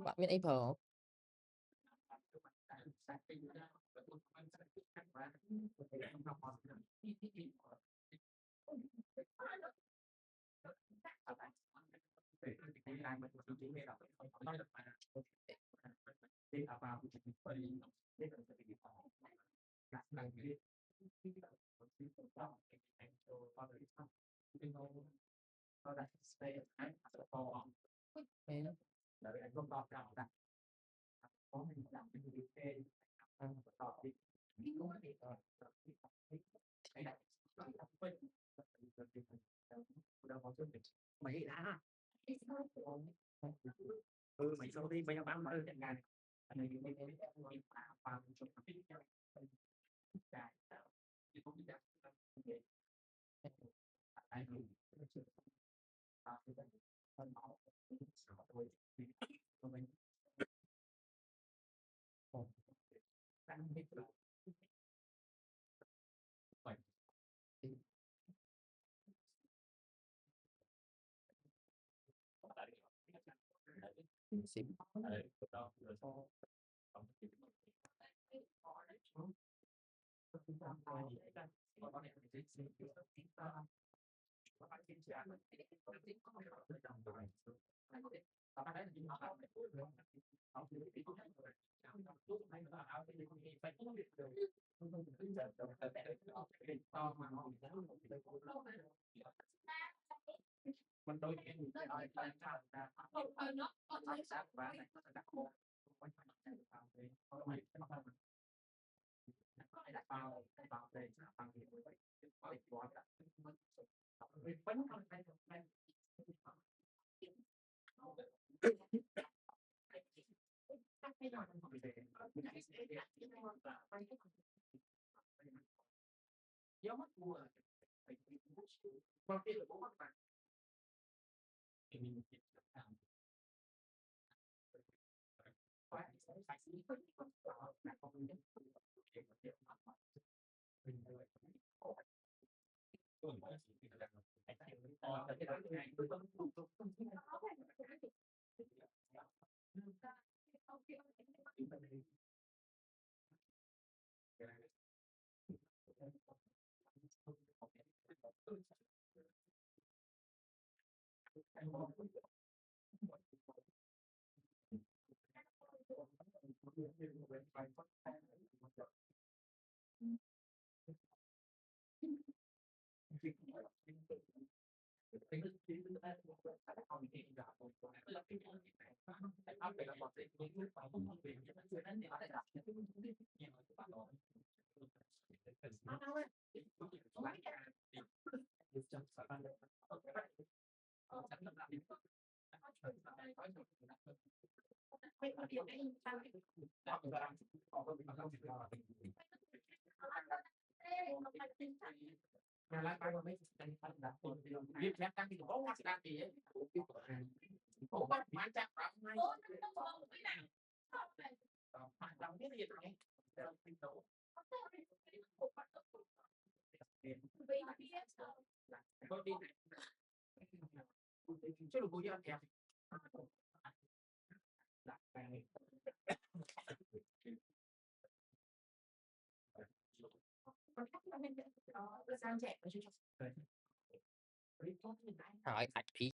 bạn biết Apple không? Thế đó. Mày đã mày sao đi bây giờ bán mở trận ngàn này Xịn. mình đôi nhà lá cây mấy đặt viết phép tăng thì có quá đa thì ấy có bắt bán chắc lắm ngay đồng biết gì này có đi chứ đừng có gì ăn kèm Rồi, ảnh phí